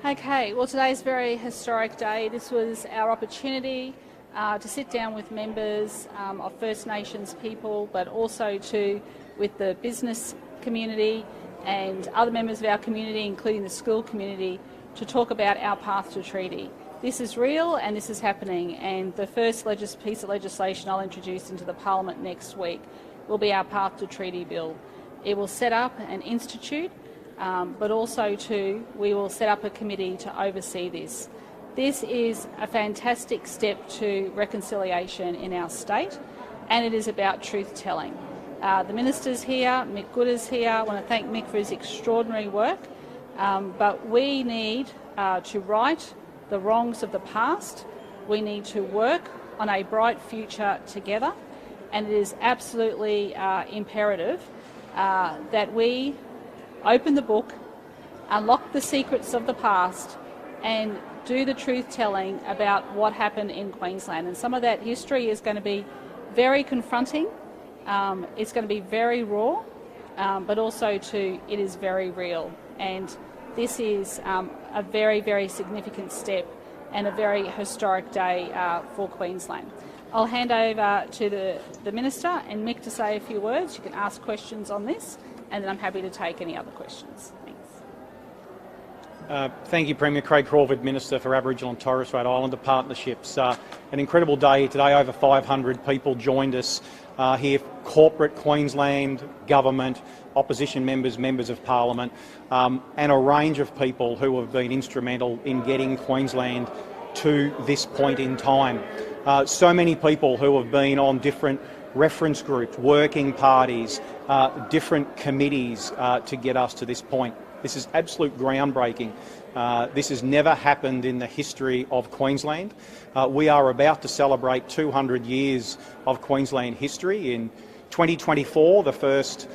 Okay, well today's a very historic day. This was our opportunity to sit down with members of First Nations people, but also with the business community and other members of our community, including the school community, to talk about our path to treaty. This is real and this is happening, and the first piece of legislation I'll introduce into the Parliament next week will be our path to treaty bill. It will set up an institute, but also we will set up a committee to oversee this. This is a fantastic step to reconciliation in our state, and it is about truth-telling. The Minister's here, Mick Gooder's here. I want to thank Mick for his extraordinary work, but we need to right the wrongs of the past. We need to work on a bright future together, and it is absolutely imperative that we open the book, unlock the secrets of the past, and do the truth-telling about what happened in Queensland. And some of that history is going to be very confronting, it's going to be very raw, but also it is very real. And this is a very, very significant step and a very historic day for Queensland. I'll hand over to the Minister and Mick to say a few words. You can ask questions on this, and then I'm happy to take any other questions. Thanks. Thank you, Premier. Craig Crawford, Minister for Aboriginal and Torres Strait Islander Partnerships. An incredible day today. Over 500 people joined us here, corporate Queensland, government, opposition members, members of Parliament, and a range of people who have been instrumental in getting Queensland to this point in time. So many people who have been on different reference groups, working parties, different committees to get us to this point. This is absolute groundbreaking. This has never happened in the history of Queensland. We are about to celebrate 200 years of Queensland history. In 2024, the first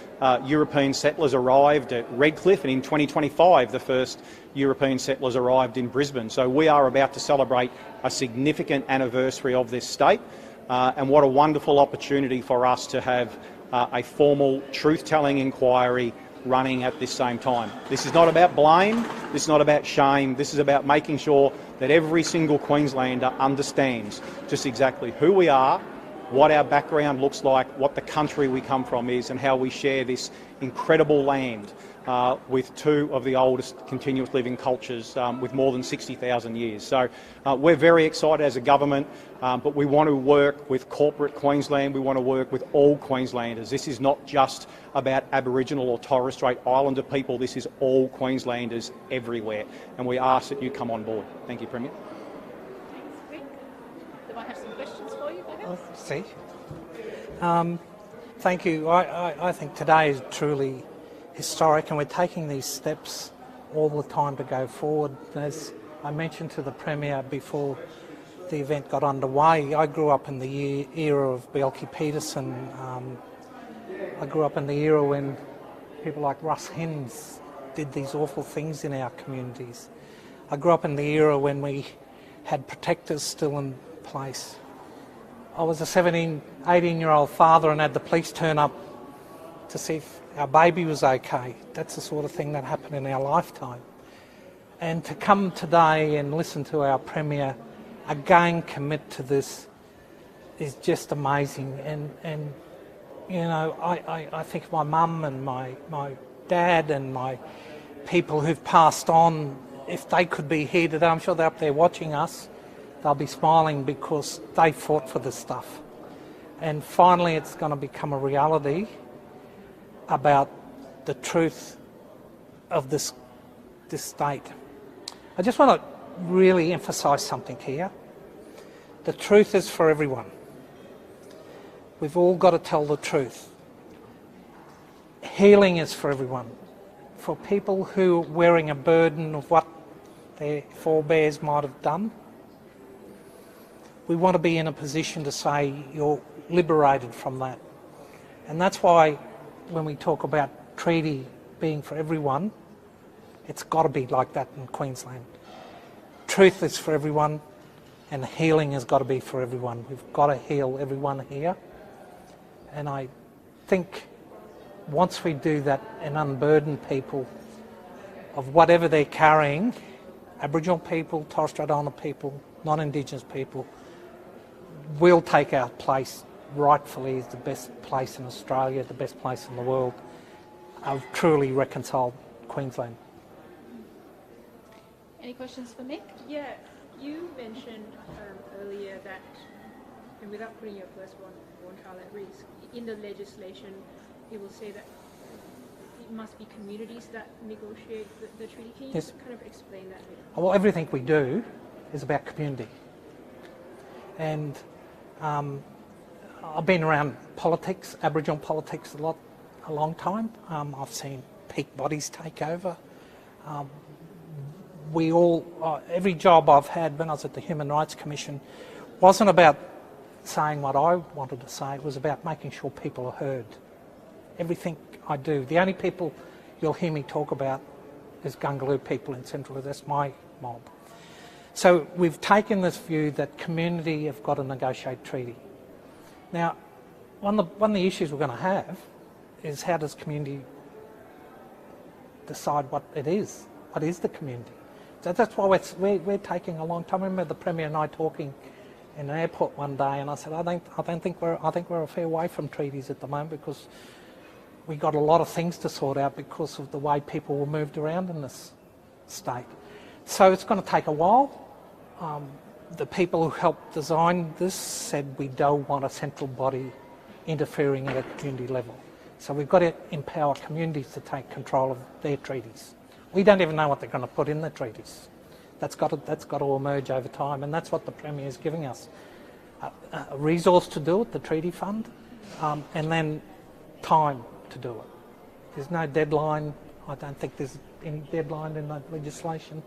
European settlers arrived at Redcliffe, and in 2025, the first European settlers arrived in Brisbane. So we are about to celebrate a significant anniversary of this state, and what a wonderful opportunity for us to have a formal truth-telling inquiry running at this same time. This is not about blame, this is not about shame, this is about making sure that every single Queenslander understands just exactly who we are, what our background looks like, what the country we come from is, and how we share this incredible land with two of the oldest continuous living cultures with more than 60,000 years. So we're very excited as a government, but we want to work with corporate Queensland, we want to work with all Queenslanders. This is not just about Aboriginal or Torres Strait Islander people, this is all Queenslanders everywhere, and we ask that you come on board. Thank you, Premier. Thanks, Rick. They might have some questions for you, perhaps? See. Thank you. I think today is truly historic, and we're taking these steps all the time to go forward. As I mentioned to the Premier before the event got underway, I grew up in the era of Bjelke-Petersen. I grew up in the era when people like Russ Hens did these awful things in our communities. I grew up in the era when we had protectors still in place. I was a 18-year-old father and had the police turn up to see if our baby was okay. That's the sort of thing that happened in our lifetime. And to come today and listen to our Premier again commit to this is just amazing. And you know, I think my mum and my dad and my people who've passed on, if they could be here today, I'm sure they're up there watching us, they'll be smiling because they fought for this stuff. And finally it's going to become a reality about the truth of this state. I just want to really emphasise something here. The truth is for everyone. We've all got to tell the truth. Healing is for everyone. For people who are wearing a burden of what their forebears might have done, we want to be in a position to say you're liberated from that. And that's why when we talk about treaty being for everyone, it's got to be like that in Queensland. Truth is for everyone, and healing has got to be for everyone. We've got to heal everyone here. And I think once we do that and unburden people of whatever they're carrying, Aboriginal people, Torres Strait Islander people, non-Indigenous people, will take our place rightfully as the best place in Australia, the best place in the world. I've truly reconciled Queensland. Any questions for Mick? Yeah, you mentioned earlier that, and without putting your firstborn child at risk, in the legislation it will say that it must be communities that negotiate the treaty. Can you Yes. just kind of explain that a bit? Well, everything we do is about community. And I've been around politics, Aboriginal politics a long time. I've seen peak bodies take over. Every job I've had when I was at the Human Rights Commission wasn't about saying what I wanted to say, it was about making sure people are heard. Everything I do, the only people you'll hear me talk about is Gungaloo people in Central, that's my mob. So we've taken this view that community have got to negotiate treaty. Now, one of the issues we're going to have is how does community decide what it is? What is the community? So that's why we're taking a long time. I remember the Premier and I talking in an airport one day, and I said, I think we're a fair way from treaties at the moment because we got a lot of things to sort out because of the way people were moved around in this state. So it's going to take a while. The people who helped design this said we don't want a central body interfering at a community level. So we've got to empower communities to take control of their treaties. We don't even know what they're going to put in the treaties. That's got to emerge over time, and that's what the Premier is giving us. A resource to do it, the treaty fund, and then time to do it. There's no deadline. I don't think there's any deadline in the legislation.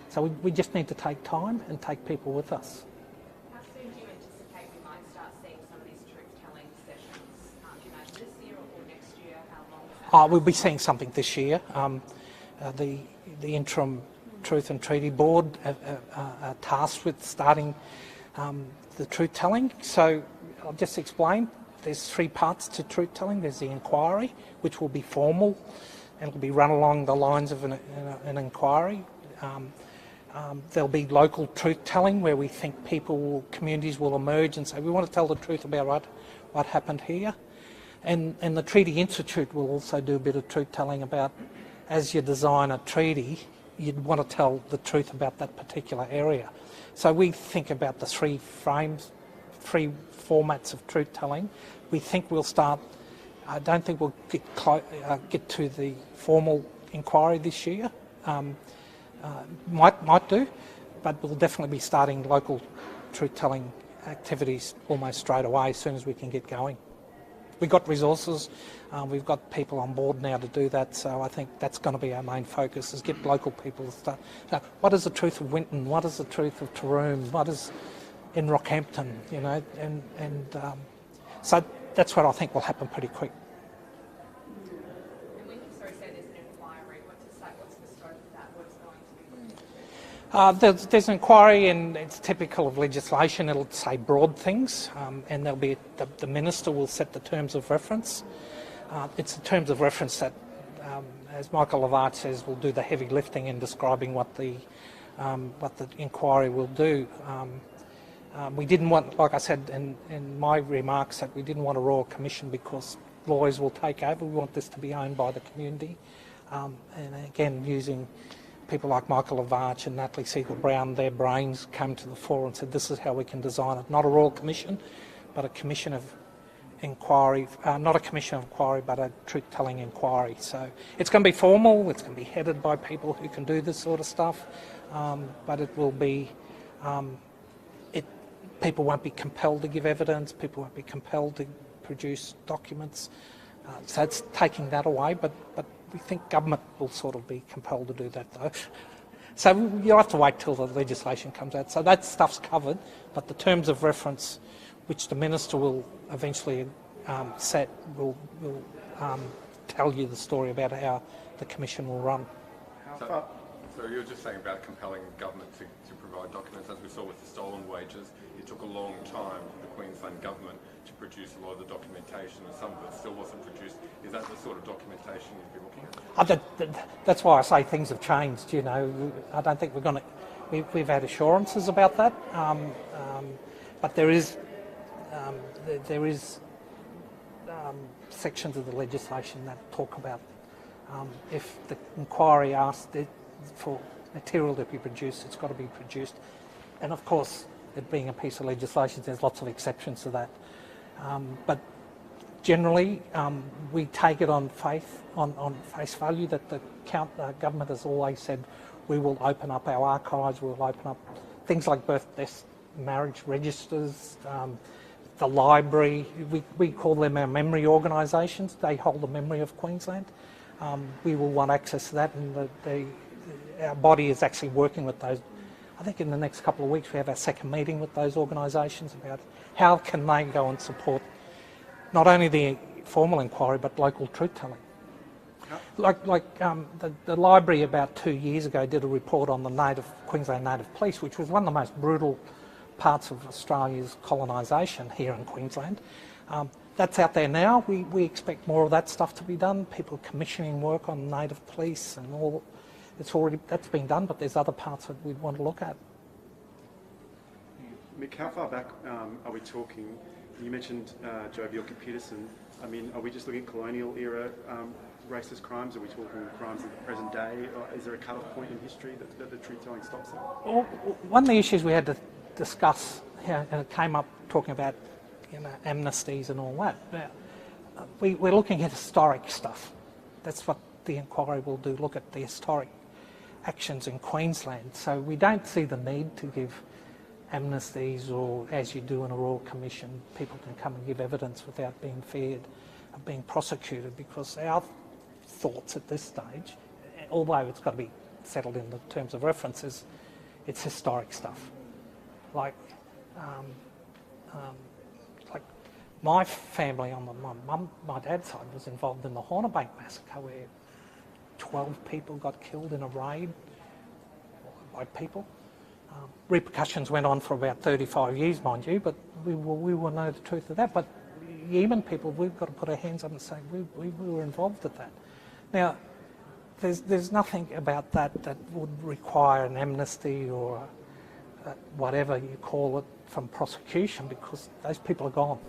So we just need to take time and take people with us. How soon do you anticipate we might start seeing some of these truth-telling sessions? Do you imagine this year or next year? How long? We'll be seeing something this year. The interim Truth and Treaty Board are tasked with starting the truth-telling. So I'll just explain. There's three parts to truth-telling. There's the inquiry, which will be formal and will be run along the lines of an inquiry. There'll be local truth-telling where we think communities will emerge and say, we want to tell the truth about what happened here. And the Treaty Institute will also do a bit of truth-telling about, as you design a treaty, you'd want to tell the truth about that particular area. So we think about the three formats of truth-telling. We think we'll start, I don't think we'll get to the formal inquiry this year. Might do, but we'll definitely be starting local truth-telling activities almost straight away as soon as we can get going. We've got resources, we've got people on board now to do that, so I think that's going to be our main focus, is get local people to start. Now, what is the truth of Winton? What is the truth of Taroom? What is in Rockhampton? You know, so that's what I think will happen pretty quick. And when you say there's an inquiry, what's the scope of that? What's going to be looked into? There's an inquiry, and it's typical of legislation. It'll say broad things, and there'll be the minister will set the terms of reference. It's the terms of reference that, as Michael Lavarch says, will do the heavy lifting in describing what the inquiry will do. We didn't want, like I said in my remarks, that we didn't want a royal commission because lawyers will take over. We want this to be owned by the community, and again using people like Michael Lavarch and Natalie Siegel-Brown, their brains came to the fore and said this is how we can design it. Not a royal commission, but a commission of inquiry, not a commission of inquiry, but a truth-telling inquiry. So it's going to be formal, it's going to be headed by people who can do this sort of stuff, but it will be, people won't be compelled to give evidence, people won't be compelled to produce documents. So it's taking that away, but we think government will sort of be compelled to do that though. So you'll have to wait till the legislation comes out. So that stuff's covered, but the terms of reference, which the minister will eventually set, will tell you the story about how the commission will run. So you're just saying about compelling government to provide documents. course, as we saw with the stolen wages, it took a long time for the Queensland government to produce a lot of the documentation, and some of it still wasn't produced. Is that the sort of documentation you'd be looking at? That's why I say things have changed. You know, I don't think we're going to. We've had assurances about that, but there is sections of the legislation that talk about if the inquiry asks for material to be produced, it's got to be produced. And of course, it being a piece of legislation, there's lots of exceptions to that. But generally, we take it on faith, on face value, that the government has always said we will open up our archives, we'll open up things like birth, death, marriage registers, the library. We call them our memory organisations. They hold the memory of Queensland. We will want access to that, and our body is actually working with those. I think in the next couple of weeks we have our second meeting with those organisations about how can they go and support not only the formal inquiry but local truth-telling. The library about 2 years ago did a report on the Queensland Native Police, which was one of the most brutal parts of Australia's colonisation here in Queensland. That's out there now. We expect more of that stuff to be done. People commissioning work on native police and all. That's been done, but there's other parts that we'd want to look at. Mick, how far back are we talking? You mentioned Joe Bjelke-Petersen. I mean, are we just looking at colonial era racist crimes? Are we talking crimes of the present day? Or is there a cut-off point in history that the truth-telling stops at? Well, one of the issues we had to discuss, and it came up talking about amnesties and all that. Now, we're looking at historic stuff. That's what the inquiry will do, look at the historic actions in Queensland. So we don't see the need to give amnesties, or as you do in a Royal Commission, people can come and give evidence without being feared of being prosecuted, because our thoughts at this stage, although it's got to be settled in the terms of references, it's historic stuff. Like my family on my dad's side was involved in the Hornabank massacre, where 12 people got killed in a raid by people. Repercussions went on for about 35 years, mind you, but we will know the truth of that. But Yemen people, we've got to put our hands up and say we were involved with that. Now, there's nothing about that would require an amnesty or whatever you call it from prosecution, because those people are gone.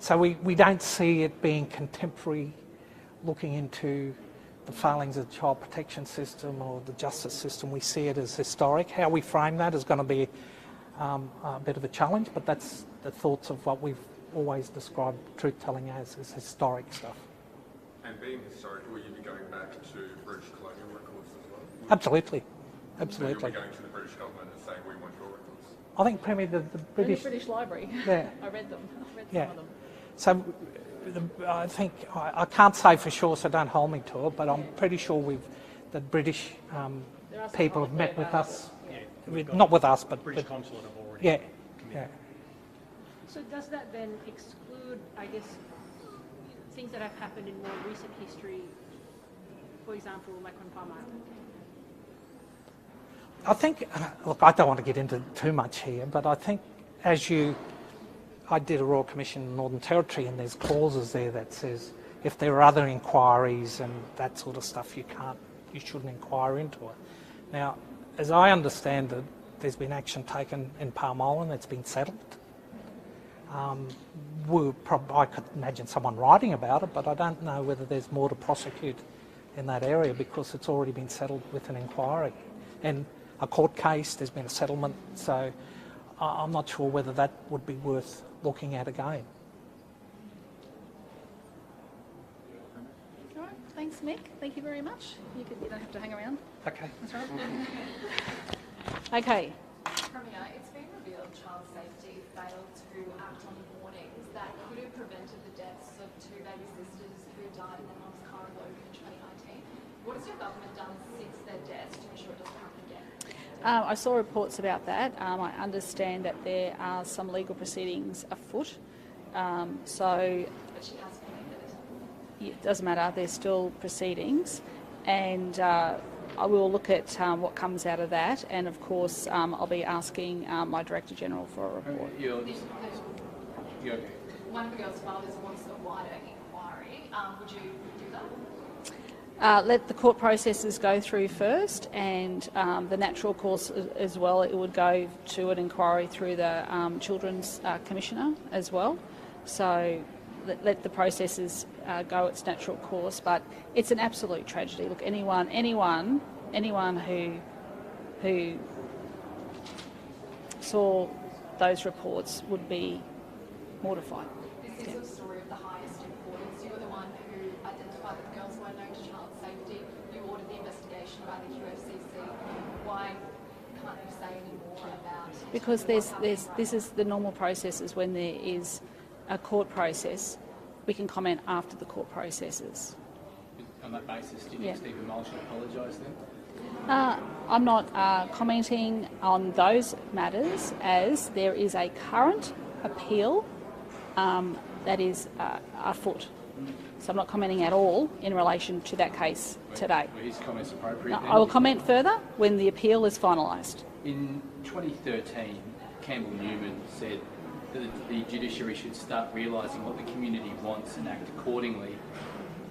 So we don't see it being contemporary, looking into the failings of the child protection system or the justice system. We see it as historic. How we frame that is going to be a bit of a challenge, but that's the thoughts of what we've always described truth-telling as historic stuff. And being historic, will you be going back to British colonial records as well? Absolutely. So you'll be going to the British government and saying we want your records? I think, Premier, the British... The British Library. Yeah. I read them. I read some of them. So I think, I can't say for sure, so don't hold me to it, but I'm pretty sure the British people have met with us. Not with us, but... British consulate have already Yeah. committed. So does that then exclude, I guess, things that have happened in more recent history, for example, like on Palm Island? I think, look, I don't want to get into too much here, but I think I did a Royal Commission in the Northern Territory, and there's clauses there that says if there are other inquiries and that sort of stuff, you shouldn't inquire into it. Now, as I understand it, there's been action taken in Palm Island that's been settled. I could imagine someone writing about it, but I don't know whether there's more to prosecute in that area, because it's already been settled with an inquiry. And a court case, there's been a settlement, so I'm not sure whether that would be worth looking at again. All right, thanks, Mick. Thank you very much. You don't have to hang around. Okay. That's right. Okay. Premier, it's been revealed child safety failed to act on warnings that could have prevented the deaths of 2 baby sisters who died in their mum's car in Logan in 2019. What has your government done since their deaths to ensure it doesn't happen again? I saw reports about that. I understand that there are some legal proceedings afoot. But she has been admitted. It doesn't matter. There's still proceedings, and I will look at what comes out of that, and of course I'll be asking my Director General for a report. One of the girls' fathers wants a wider inquiry. Would you do that? Let the court processes go through first, and the natural course as well. It would go to an inquiry through the Children's Commissioner as well. So let the processes go its natural course. But it's an absolute tragedy. Look, anyone who saw those reports would be mortified. This is a story of the highest importance. You were the one who identified that the girls were known to child safety. You ordered the investigation by the QFCC. Why can't you say any more about it? Because this is the normal processes. When there is a court process, we can comment after the court processes. On that basis, do you think Stephen Mulch should apologise then? I'm not commenting on those matters, as there is a current appeal that is afoot. So I'm not commenting at all in relation to that case today. Were his comments appropriate? No, I will comment further when the appeal is finalised. In 2013, Campbell Newman said that the judiciary should start realising what the community wants and act accordingly.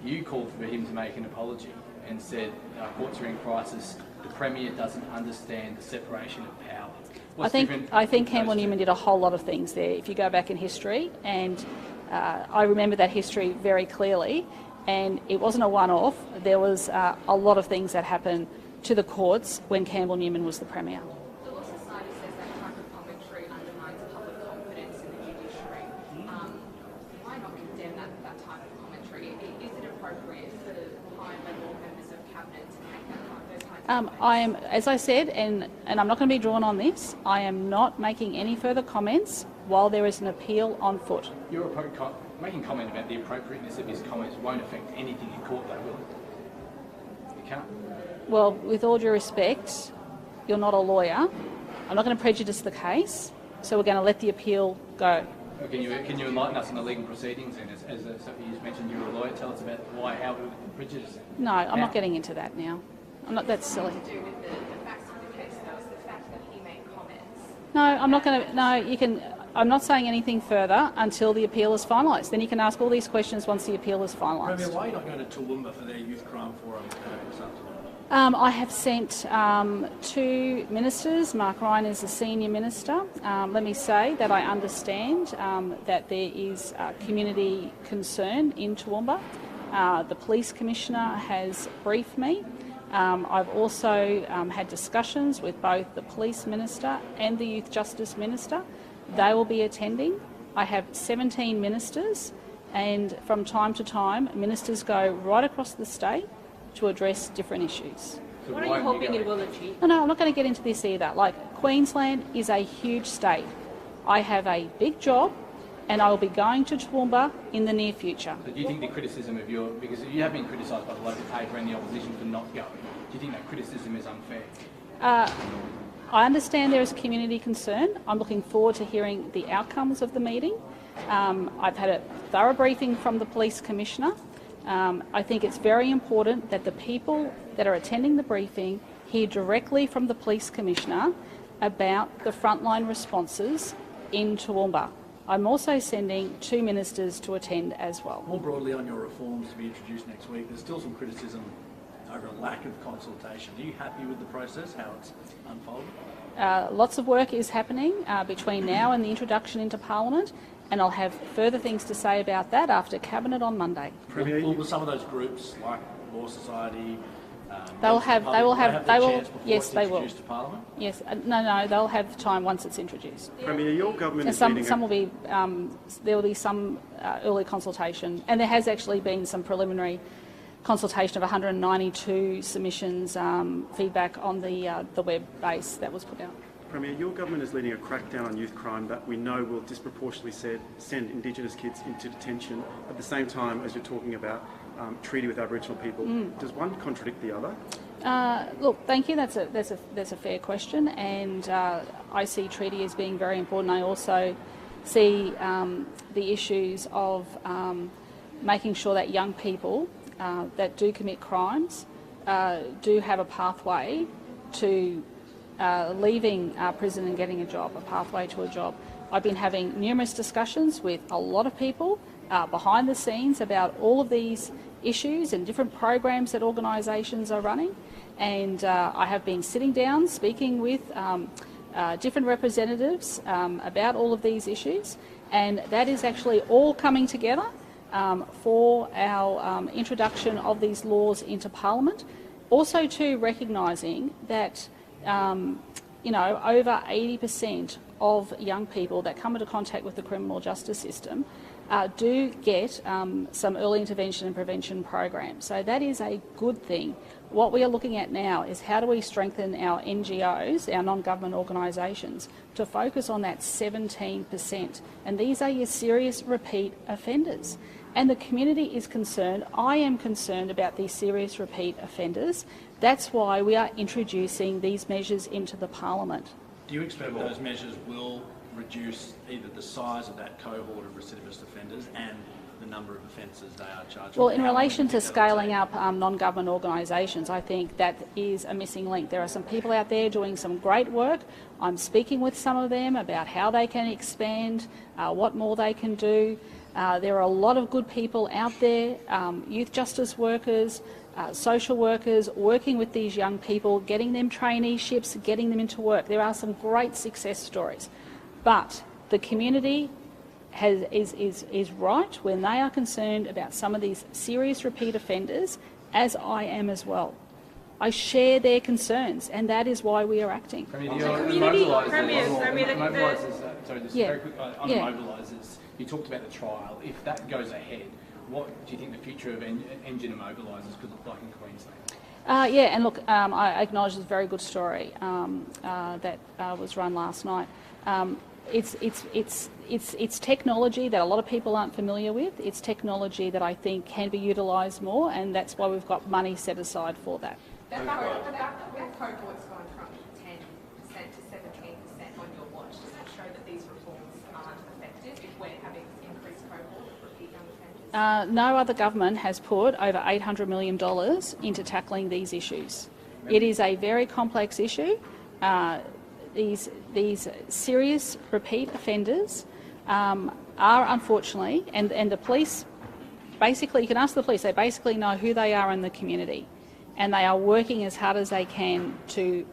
You called for him to make an apology and said our courts are in crisis. The Premier doesn't understand the separation of power. I think Campbell Newman did a whole lot of things there. If you go back in history, and I remember that history very clearly, and it wasn't a one-off. There was a lot of things that happened to the courts when Campbell Newman was the Premier. The Law Society says that type of commentary undermines public confidence in the judiciary. Why not condemn that type of commentary? Is it appropriate for high-level members of Cabinet to make those kinds of comments? I am, as I said, and I'm not going to be drawn on this, I am not making any further comments while there is an appeal on foot. You're making comment about the appropriateness of his comments won't affect anything in court, though, will it? You can't. Well, with all due respect, you're not a lawyer. I'm not going to prejudice the case, so we're going to let the appeal go. Can you enlighten us on the legal proceedings? And as Sophie just mentioned, you're a lawyer. Tell us about how it would prejudice. No, I'm not getting into that now. I'm not. That's silly. To do with the facts of the case, though, is the fact that he made comments. No, I'm not going to. No, you can. I'm not saying anything further until the appeal is finalised. Then you can ask all these questions once the appeal is finalised. Premier, why are you not going to Toowoomba for their youth crime forum this afternoon? I have sent 2 ministers. Mark Ryan is the senior minister. Let me say that I understand that there is community concern in Toowoomba. The Police Commissioner has briefed me. I've also had discussions with both the Police Minister and the Youth Justice Minister. They will be attending. I have 17 ministers, and from time to time, ministers go right across the state to address different issues. So What are you hoping it will achieve? No, I'm not going to get into this either. Like, Queensland is a huge state. I have a big job, and I will be going to Toowoomba in the near future. So do you think the criticism of because you have been criticised by the local paper and the opposition for not going, do you think that criticism is unfair? I understand there is community concern. I'm looking forward to hearing the outcomes of the meeting. I've had a thorough briefing from the Police Commissioner. I think it's very important that the people that are attending the briefing hear directly from the Police Commissioner about the frontline responses in Toowoomba. I'm also sending 2 ministers to attend as well. More broadly on your reforms to be introduced next week, there's still some criticism over a lack of consultation. Are you happy with the process, how it's unfolded? Lots of work is happening between now and the introduction into Parliament, and I'll have further things to say about that after Cabinet on Monday. Will some of those groups, like Law Society, yes, they will. To Parliament? Yes, no, they'll have time once it's introduced. Premier, your government is And leading some will be, there will be some early consultation, and there has actually been some preliminary consultation of 192 submissions, feedback on the web base that was put out. Premier, your government is leading a crackdown on youth crime that we know will disproportionately send Indigenous kids into detention at the same time as you're talking about treaty with Aboriginal people. Does one contradict the other? Look, thank you. That's a fair question, and I see treaty as being very important. I also see the issues of making sure that young people that do commit crimes do have a pathway to leaving prison and getting a job, a pathway to a job. I've been having numerous discussions with a lot of people behind the scenes about all of these issues and different programs that organisations are running, and I have been sitting down speaking with different representatives about all of these issues, and that is actually all coming together for our introduction of these laws into Parliament. Also too recognising that you know, over 80% of young people that come into contact with the criminal justice system do get some early intervention and prevention programs. So that is a good thing. What we are looking at now is how do we strengthen our NGOs, our non-government organisations, to focus on that 17%. And these are your serious repeat offenders. And the community is concerned. I am concerned about these serious repeat offenders. That's why we are introducing these measures into the Parliament. Do you expect those measures will reduce either the size of that cohort of recidivist offenders and the number of offences they are charged? Well, in relation to scaling up non-government organisations, I think that is a missing link. There are some people out there doing some great work. I'm speaking with some of them about how they can expand, what more they can do. There are a lot of good people out there, youth justice workers, social workers, working with these young people, getting them traineeships, getting them into work. There are some great success stories. But the community is right when they are concerned about some of these serious repeat offenders, as I am as well. I share their concerns, and that is why we are acting. Mobilisers, you talked about the trial. If that goes ahead, what do you think the future of engine immobilisers could look like in Queensland? Yeah, and look, I acknowledge it's a very good story that was run last night. It's technology that a lot of people aren't familiar with. It's technology that I think can be utilised more, and that's why we've got money set aside for that. That cohort's gone from 10% to 17% on your watch. Does that show that these reforms aren't effective if we're having this increased cohort of repeat young offenders? No other government has put over $800 million into tackling these issues. It is a very complex issue. These serious repeat offenders are unfortunately, and the police, basically, you can ask the police, they basically know who they are in the community, and they are working as hard as they can to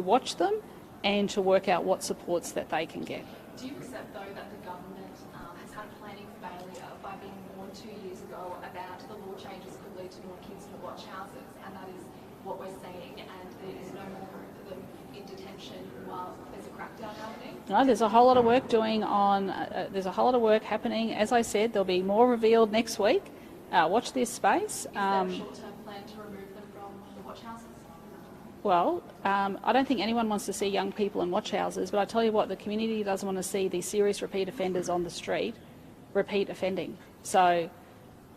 watch them and to work out what supports that they can get. Do you accept, though, that the government has had a planning failure by being warned 2 years ago about the law changes could lead to more kids in the watch houses, and that is what we're seeing, and there is no more of them in detention while there's a crackdown happening? No, there's a whole lot of work there's a whole lot of work happening. As I said, there'll be more revealed next week. Watch this space. Is there a short-term plan to remove them from the watch houses? Well, I don't think anyone wants to see young people in watch houses, but I tell you what, the community doesn't want to see these serious repeat offenders on the street repeat offending. So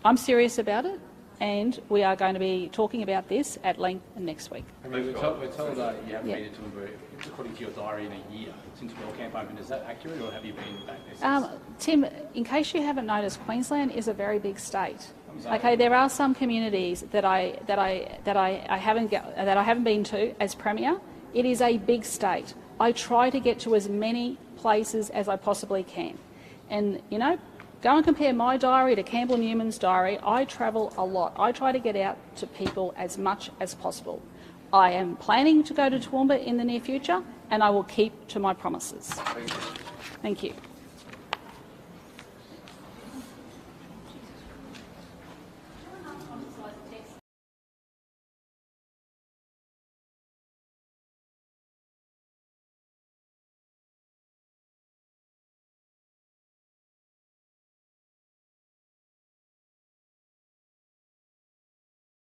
I'm serious about it, and we are going to be talking about this at length next week. We're told you haven't been to Toowoomba, according to your diary, in a year since World Camp opened. Is that accurate, or have you been back there since? Tim, in case you haven't noticed, Queensland is a very big state. Okay, there are some communities that I haven't been to as Premier. It is a big state. I try to get to as many places as I possibly can, and you know, go and compare my diary to Campbell Newman's diary. I travel a lot. I try to get out to people as much as possible. I am planning to go to Toowoomba in the near future, and I will keep to my promises. Thank you.